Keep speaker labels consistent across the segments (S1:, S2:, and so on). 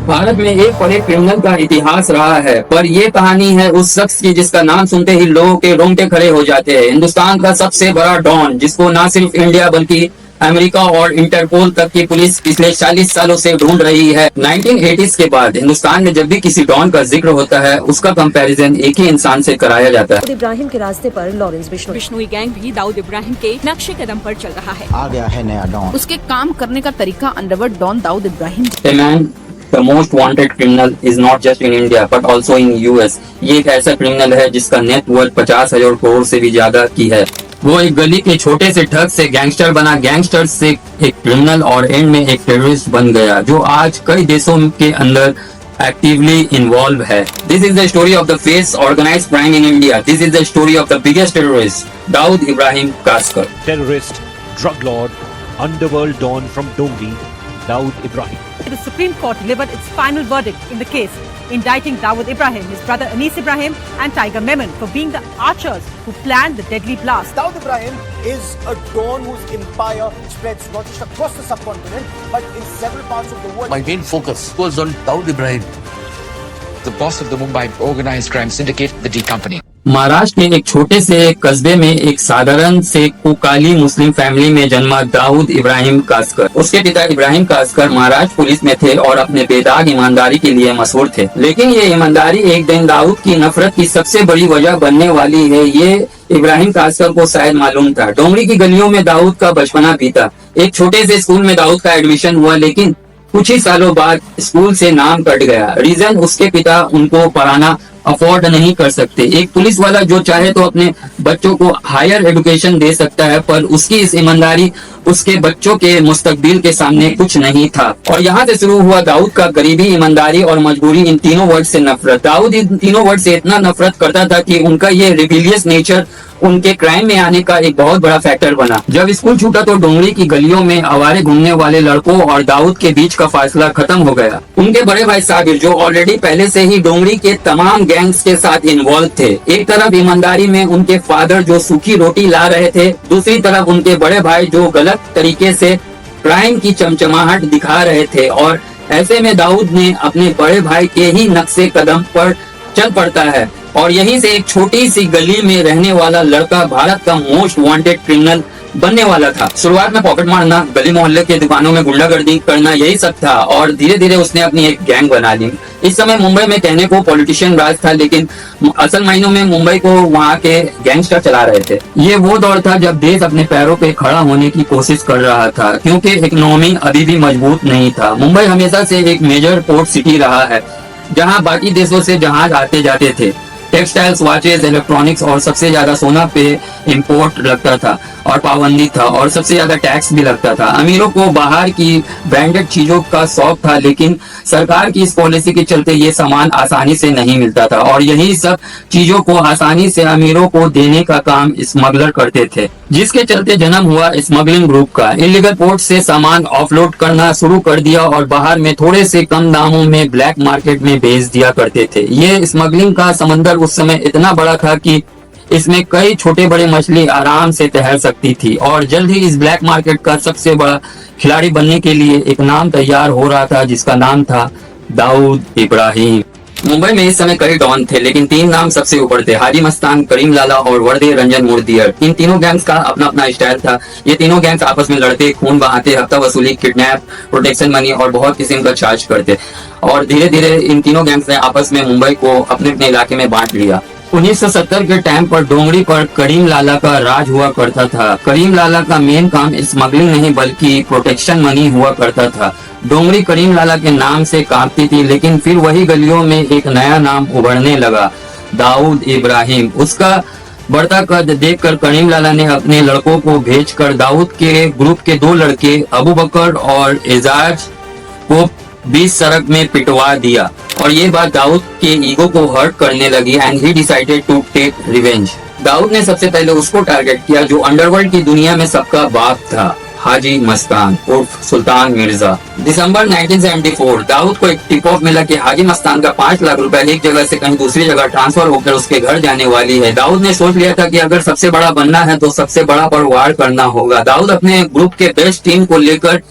S1: भारत में एक पर एक क्रिमिनल का इतिहास रहा है, पर ये कहानी है उस शख्स की जिसका नाम सुनते ही लोगों के रोंगटे खड़े हो जाते हैं। हिंदुस्तान का सबसे बड़ा डॉन, जिसको न सिर्फ इंडिया बल्कि अमेरिका और इंटरपोल तक की पुलिस पिछले 40 सालों से ढूंढ रही है। 1980s के बाद हिंदुस्तान में जब भी किसी डॉन का जिक्र होता है, उसका कंपैरिजन एक ही इंसान से कराया जाता है।
S2: दाऊद इब्राहिम के रास्ते पर लॉरेंस
S3: बिश्नोई गैंग भी दाऊद इब्राहिम के नक्शे कदम पर चल रहा है।
S4: आ गया है नया डॉन।
S5: उसके काम करने का तरीका underworld don Dawood Ibrahim.
S1: A man, the most wanted criminal is not just in India but also in US। ये एक ऐसा क्रिमिनल है जिसका नेट वर्थ 50,000 करोड़ से भी ज्यादा की है। वो एक गली के छोटे से ठग से गैंगस्टर बना, गैंगस्टर से एक क्रिमिनल और एंड में एक टेररिस्ट बन गया, जो आज कई देशों के अंदर एक्टिवली इन्वॉल्व है। This is the story of the face organised crime in India. This is the story of the biggest terrorist, Dawood Ibrahim Kaskar.
S6: Terrorist, drug lord, underworld don from Dongri, Dawood Ibrahim.
S3: The Supreme Court delivered its final verdict in the case, indicting Dawood Ibrahim, his brother Anis Ibrahim and Tiger Memon for being the archers who planned the deadly blast.
S7: Dawood Ibrahim is a don whose empire spreads not just across the subcontinent but in several parts of the world.
S8: My main focus was on Dawood Ibrahim, the boss of the Mumbai organized crime syndicate, the D Company.
S1: Maharashtra के एक छोटे से कस्बे में एक साधारण से कुकाली Muslim family में जन्मा दाऊद इब्राहिम कासकर। उसके पिता इब्राहिम कासकर महाराष्ट्र पुलिस में थे और अपने बेदाग ईमानदारी के लिए मशहूर थे। लेकिन ये ईमानदारी एक दिन दाऊद की नफरत की सबसे बड़ी वजह बनने वाली है, ये इब्राहिम कासकर को शायद मालूम था। डोंगरी की गलियों में दाऊद का बचपना बीता। एक छोटे से स्कूल में दाऊद का एडमिशन हुआ, लेकिन कुछ ही सालों बाद स्कूल से नाम कट गया। रीजन, उसके पिता उनको पढ़ाना अफोर्ड नहीं कर सकते। एक पुलिस वाला जो चाहे तो अपने बच्चों को हायर एजुकेशन दे सकता है, पर उसकी इस ईमानदारी उसके बच्चों के मुस्तकबिल के सामने कुछ नहीं था। और यहाँ से शुरू हुआ दाऊद का गरीबी, ईमानदारी और मजबूरी, इन तीनों वर्ड से नफरत। दाऊद इन तीनों वर्ड से इतना नफरत करता था कि उनका ये रिबिलियस नेचर उनके क्राइम में आने का एक बहुत बड़ा फैक्टर बना। जब स्कूल छूटा तो डोंगरी की गलियों में आवारे घूमने वाले लड़कों और दाऊद के बीच का फासला खत्म हो गया। उनके बड़े भाई साबिर, जो ऑलरेडी पहले से ही डोंगरी के तमाम गैंग्स के साथ इन्वॉल्व थे, एक तरफ ईमानदारी में उनके फादर जो सूखी रोटी ला रहे थे, दूसरी तरफ उनके बड़े भाई जो गलत तरीके से क्राइम की चमचमाहट दिखा रहे थे। और ऐसे में दाऊद ने अपने बड़े भाई के ही नक्शे कदम पर चल पड़ता है और यहीं से एक छोटी सी गली में रहने वाला लड़का भारत का मोस्ट वांटेड क्रिमिनल बनने वाला था। शुरुआत में पॉकेट मारना, गली मोहल्ले के दुकानों में गुंडागर्दी करना, यही सब था और धीरे धीरे उसने अपनी एक गैंग बना ली। इस समय मुंबई में कहने को पॉलिटिशियन राज था, लेकिन असल मायनों में मुंबई को वहाँ के गैंगस्टर चला रहे थे। ये वो दौर था जब देश अपने पैरों पे खड़ा होने की कोशिश कर रहा था, क्योंकि इकोनॉमी अभी भी मजबूत नहीं था। मुंबई हमेशा से एक मेजर पोर्ट सिटी रहा है, जहाँ बाकी देशों से जहाज आते जाते थे। टेक्सटाइल्स, वॉचेस, इलेक्ट्रॉनिक्स और सबसे ज्यादा सोना पे इंपोर्ट लगता था और पाबंदी था और सबसे ज्यादा टैक्स भी लगता था। अमीरों को बाहर की ब्रांडेड चीजों का शौक था, लेकिन सरकार की इस पॉलिसी के चलते ये सामान आसानी से नहीं मिलता था और यही सब चीजों को आसानी से अमीरों को देने का काम स्मगलर करते थे, जिसके चलते जन्म हुआ स्मगलिंग ग्रुप का। इलीगल पोर्ट से सामान ऑफलोड करना शुरू कर दिया और बाहर में थोड़े से कम दामों में ब्लैक मार्केट में बेच दिया करते थे। ये स्मगलिंग का समंदर उस समय इतना बड़ा था कि इसमें कई छोटे बड़े मछली आराम से तैर सकती थी और जल्द ही इस ब्लैक मार्केट का सबसे बड़ा खिलाड़ी बनने के लिए एक नाम तैयार हो रहा था, जिसका नाम था दाऊद इब्राहिम। मुंबई में इस समय कई डॉन थे, लेकिन तीन नाम सबसे ऊपर थे: हाजी मस्तान, करीम लाला और वर्दे रंजन मुर्दियर। इन तीनों गैंग्स का अपना अपना स्टाइल था। ये तीनों गैंग्स आपस में लड़ते, खून बहाते, हफ्ता वसूली, किडनैप, प्रोटेक्शन मनी और बहुत किस्म का चार्ज करते और धीरे धीरे इन तीनों गैंग्स ने आपस में मुंबई को अपने अपने इलाके में बांट लिया। 1970 के टाइम पर डोंगरी पर करीम लाला का राज हुआ करता था। करीम लाला का मेन काम स्मगलिंग नहीं बल्कि प्रोटेक्शन मनी हुआ करता था। डोंगरी करीम लाला के नाम से कांपती थी, लेकिन फिर वही गलियों में एक नया नाम उभरने लगा, दाऊद इब्राहिम। उसका बढ़ता कद देखकर करीम लाला ने अपने लड़कों को भेजकर दाऊद के ग्रुप के दो लड़के अबू बकर और एजाज को बीच सड़क में पिटवा दिया और ये बात दाऊद के ईगो को हर्ट करने लगी and he decided to take revenge. Dawood ने सबसे पहले उसको टारगेट किया जो अंडरवर्ल्ड की दुनिया में सबका बाप था, हाजी मस्तान उर्फ सुल्तान मिर्जा। दिसंबर 1974 दाऊद को एक टिप ऑफ मिला कि हाजी मस्तान का 5 लाख रुपए एक जगह से कहीं दूसरी जगह ट्रांसफर होकर उसके घर जाने वाली है। दाऊद ने सोच लिया था कि अगर सबसे बड़ा बनना है तो सबसे बड़ा पर वार करना होगा। दाऊद अपने ग्रुप के बेस्ट टीम को लेकर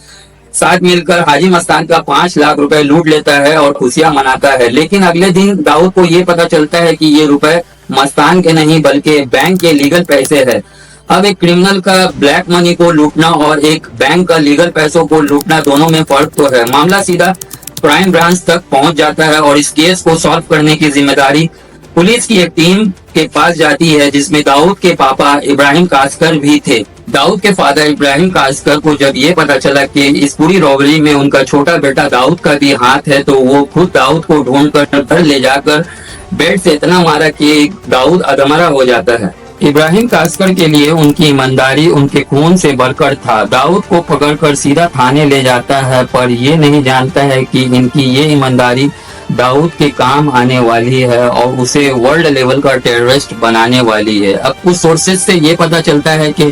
S1: साथ मिलकर हाजी मस्तान का 5 लाख रुपए लूट लेता है और खुशियां मनाता है। लेकिन अगले दिन दाऊद को ये पता चलता है कि ये रुपए मस्तान के नहीं बल्कि बैंक के लीगल पैसे है। अब एक क्रिमिनल का ब्लैक मनी को लूटना और एक बैंक का लीगल पैसों को लूटना दोनों में फर्क तो है। मामला सीधा क्राइम ब्रांच तक पहुंच जाता है और इस केस को सॉल्व करने की जिम्मेदारी पुलिस की एक टीम के पास जाती है, जिसमें दाऊद के पापा इब्राहिम कासकर भी थे। दाऊद के फादर इब्राहिम कासकर को जब ये पता चला कि इस पूरी रॉबरी में उनका छोटा बेटा दाऊद का भी हाथ है, तो वो खुद दाऊद को ढूंढकर घर ले जाकर बेड से इतना मारा कि दाऊद अधमरा हो जाता है। इब्राहिम कासकर के लिए उनकी ईमानदारी उनके खून से बढ़कर था। दाऊद को पकड़कर सीधा थाने ले जाता है, पर ये नहीं जानता है कि इनकी ये ईमानदारी दाऊद के काम आने वाली है और उसे वर्ल्ड लेवल का टेररिस्ट बनाने वाली है। अब कुछ सोर्सेज से ये पता चलता है कि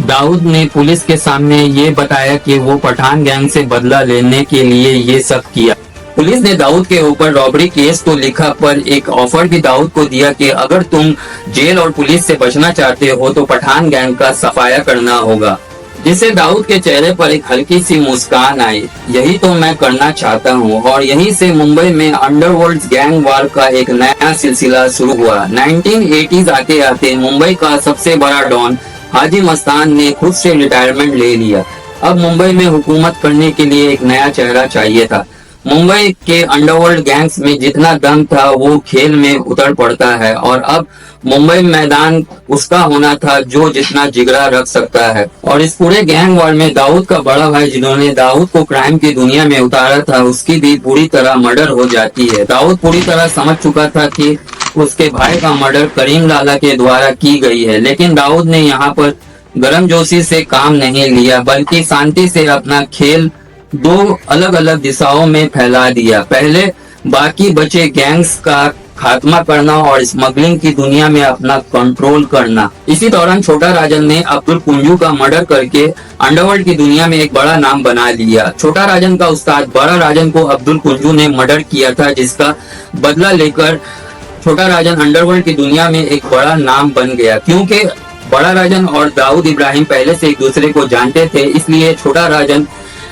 S1: दाऊद ने पुलिस के सामने ये बताया कि वो पठान गैंग से बदला लेने के लिए ये सब किया। पुलिस ने दाऊद के ऊपर रॉबरी केस तो लिखा, पर एक ऑफर भी दाऊद को दिया कि अगर तुम जेल और पुलिस से बचना चाहते हो तो पठान गैंग का सफाया करना होगा, जिससे दाऊद के चेहरे पर एक हल्की सी मुस्कान आई। यही तो मैं करना चाहता हूँ। और यहीं से मुंबई में अंडरवर्ल्ड गैंग वार का एक नया सिलसिला शुरू हुआ। 1980s आते आते मुंबई का सबसे बड़ा डॉन हाजी मस्तान ने खुद से रिटायरमेंट ले लिया। अब मुंबई में हुकूमत करने के लिए एक नया चेहरा चाहिए था। मुंबई के अंडरवर्ल्ड गैंग्स में जितना दम था वो खेल में उतर पड़ता है, और अब मुंबई मैदान उसका होना था जो जितना जिगरा रख सकता है। और इस पूरे गैंग वार में दाऊद का बड़ा भाई, जिन्होंने दाऊद को क्राइम की दुनिया में उतारा था, उसकी भी पूरी तरह मर्डर हो जाती है। दाऊद पूरी तरह समझ चुका था कि उसके भाई का मर्डर करीम लाला के द्वारा की गई है, लेकिन दाऊद ने यहाँ पर गर्मजोशी से काम नहीं लिया, बल्कि शांति से अपना खेल दो अलग अलग दिशाओं में फैला दिया। पहले बाकी बचे गैंग्स का खात्मा करना और स्मगलिंग की दुनिया में अपना कंट्रोल करना। इसी दौरान छोटा राजन ने अब्दुल कुंजू का मर्डर करके अंडरवर्ल्ड की दुनिया में एक बड़ा नाम बना लिया। छोटा राजन का उस्ताद बड़ा राजन को अब्दुल कुंजू ने मर्डर किया था, जिसका बदला लेकर छोटा राजन अंडरवर्ल्ड की दुनिया में एक बड़ा नाम बन गया। क्योंकि बड़ा राजन और दाऊद इब्राहिम पहले से एक दूसरे को जानते थे, इसलिए छोटा राजन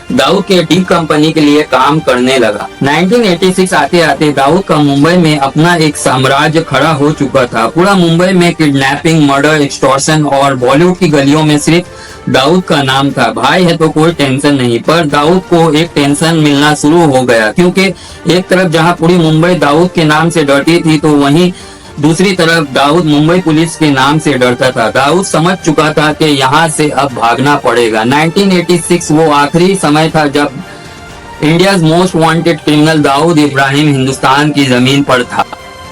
S1: दाऊद के डी कंपनी के लिए काम करने लगा। 1986 आते आते दाऊद का मुंबई में अपना एक साम्राज्य खड़ा हो चुका था। पूरा मुंबई में किडनैपिंग, मर्डर, एक्सटॉर्शन और बॉलीवुड की गलियों में सिर्फ दाऊद का नाम था। भाई है तो कोई टेंशन नहीं, पर दाऊद को एक टेंशन मिलना शुरू हो गया, क्योंकि एक तरफ जहां पूरी मुंबई दाऊद के नाम से डरती थी, तो वहीं दूसरी तरफ दाऊद मुंबई पुलिस के नाम से डरता था। दाऊद समझ चुका था कि यहाँ से अब भागना पड़ेगा। 1986 वो आखिरी समय था जब India's most wanted criminal Dawood Ibrahim Hindustan की जमीन पर था।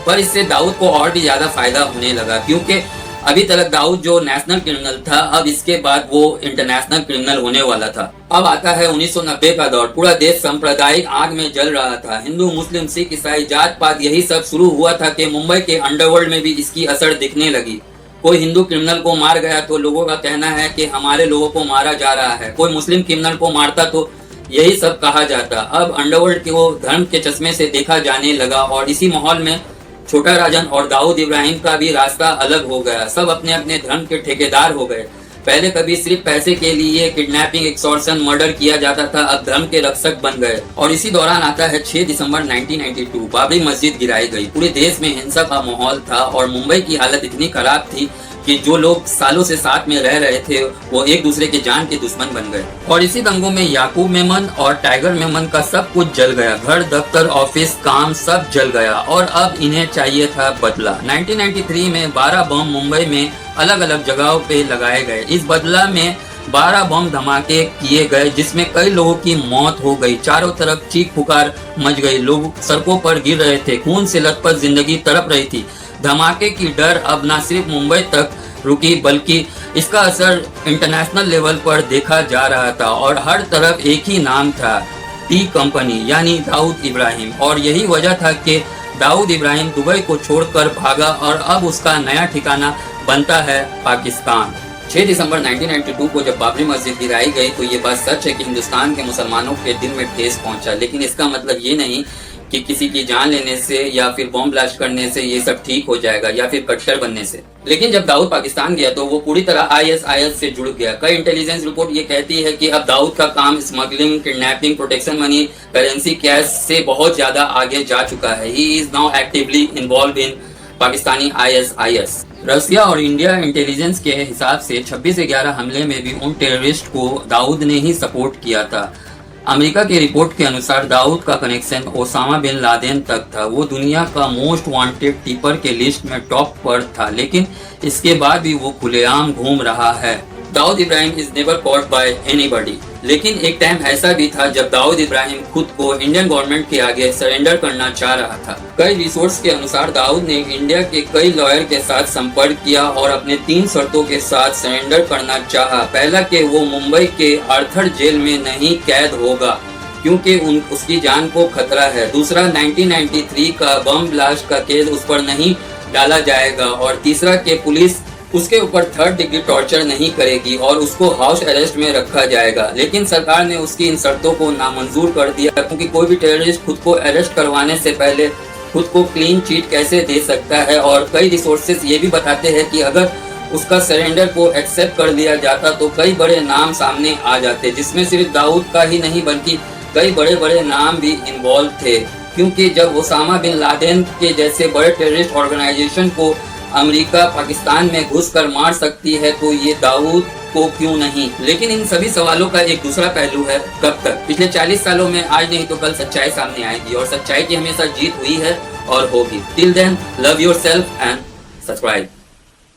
S1: पर इससे दाऊद को और भी ज्यादा फायदा होने लगा, क्योंकि अभी तक दाऊद जो नेशनल क्रिमिनल था, अब इसके बाद वो इंटरनेशनल क्रिमिनल होने वाला था। अब आता है 1990 का दौर। पूरा देश सांप्रदायिक आग में जल रहा था। हिंदू, मुस्लिम, सिख, ईसाई, जात पात यही सब शुरू हुआ था कि मुंबई के अंडरवर्ल्ड में भी इसकी असर दिखने लगी। कोई हिंदू क्रिमिनल को मार गया तो लोगों का कहना है कि हमारे लोगों को मारा जा रहा है। कोई मुस्लिम क्रिमिनल को मारता तो यही सब कहा जाता। अब अंडरवर्ल्ड को धर्म के चश्मे से देखा जाने लगा, और इसी माहौल में छोटा राजन और दाऊद इब्राहिम का भी रास्ता अलग हो गया। सब अपने अपने धर्म के ठेकेदार हो गए। पहले कभी सिर्फ पैसे के लिए किडनैपिंग, एक्सटॉर्शन, मर्डर किया जाता था, अब धर्म के रक्षक बन गए। और इसी दौरान आता है 6 दिसंबर 1992, बाबरी मस्जिद गिराई गई। पूरे देश में हिंसा का माहौल था और मुंबई की हालत इतनी खराब थी कि जो लोग सालों से साथ में रह रहे थे वो एक दूसरे के जान के दुश्मन बन गए। और इसी दंगों में याकूब मेमन और टाइगर मेमन का सब कुछ जल गया। घर, दफ्तर, ऑफिस, काम सब जल गया, और अब इन्हें चाहिए था बदला। 1993 में 12 बम मुंबई में अलग अलग जगहों पे लगाए गए। इस बदला में 12 बम धमाके किए गए, जिसमें कई लोगों की मौत हो गई। चारों तरफ चीख पुकार मच गई। लोग सड़कों पर गिर रहे थे। खून से लथपथ जिंदगी तड़प रही थी। धमाके की डर अब न सिर्फ मुंबई तक रुकी, बल्कि इसका असर इंटरनेशनल लेवल पर देखा जा रहा था। और हर तरफ एक ही नाम था, डी कंपनी, यानी दाऊद इब्राहिम। और यही वजह था कि दाऊद इब्राहिम दुबई को छोड़कर भागा, और अब उसका नया ठिकाना बनता है पाकिस्तान। 6 दिसंबर 1992 को जब बाबरी मस्जिद गिराई गई, तो ये बात सच है कि हिंदुस्तान के मुसलमानों के दिल में ठेस पहुंचा। लेकिन इसका मतलब ये नहीं कि किसी की जान लेने से या फिर बॉम्ब ब्लास्ट करने से ये सब ठीक हो जाएगा, या फिर कट्टर बनने से। लेकिन जब दाऊद पाकिस्तान गया तो वो पूरी तरह ISIS से जुड़ गया। कई इंटेलिजेंस रिपोर्ट ये कहती है कि अब दाऊद का काम smuggling, kidnapping, protection money, currency, cash से बहुत ज्यादा आगे जा चुका है। He is now actively involve in Pakistani ISIS। रसिया और इंडिया इंटेलिजेंस के हिसाब से 26/11 हमले में भी उन टेररिस्ट को दाऊद ने ही सपोर्ट किया था। अमेरिका की रिपोर्ट के अनुसार दाऊद का कनेक्शन ओसामा बिन लादेन तक था। वो दुनिया का मोस्ट वांटेड टिपर के लिस्ट में टॉप पर था, लेकिन इसके बाद भी वो खुलेआम घूम रहा है। Dawood Ibrahim is never caught by anybody. लेकिन एक टाइम ऐसा भी था जब दाऊद इब्राहिम खुद को इंडियन गवर्नमेंट के आगे सरेंडर करना चाह रहा था। कई रिसोर्स के अनुसार दाऊद ने इंडिया के कई लॉयर के साथ संपर्क किया और अपने 3 शर्तों के साथ सरेंडर करना चाहा। पहला कि वो मुंबई के आर्थर जेल में नहीं कैद होगा क्योंकि उसकी जान को खतरा है। दूसरा, 1993 का बम ब्लास्ट का केस उस पर नहीं डाला जाएगा। और तीसरा कि पुलिस उसके ऊपर 3rd डिग्री टॉर्चर नहीं करेगी और उसको हाउस अरेस्ट में रखा जाएगा। लेकिन सरकार ने उसकी इन शर्तों को नामंजूर कर दिया क्योंकि कोई भी टेररिस्ट खुद को अरेस्ट करवाने से पहले खुद को क्लीन चिट कैसे दे सकता है। और कई रिसोर्सेज ये भी बताते हैं कि अगर उसका सरेंडर को एक्सेप्ट कर लिया जाता तो कई बड़े नाम सामने आ जाते, जिसमें सिर्फ दाऊद का ही नहीं बल्कि कई बड़े बड़े नाम भी इन्वॉल्व थे। क्योंकि जब ओसामा बिन लादेन के जैसे बड़े टेररिस्ट ऑर्गेनाइजेशन को अमेरिका पाकिस्तान में घुसकर मार सकती है तो ये दाऊद को क्यों नहीं। लेकिन इन सभी सवालों का एक दूसरा पहलू है, कब तक। पिछले 40 सालों में आज नहीं तो कल सच्चाई सामने आएगी और सच्चाई की हमेशा जीत हुई है और होगी। Till then, love yourself and subscribe.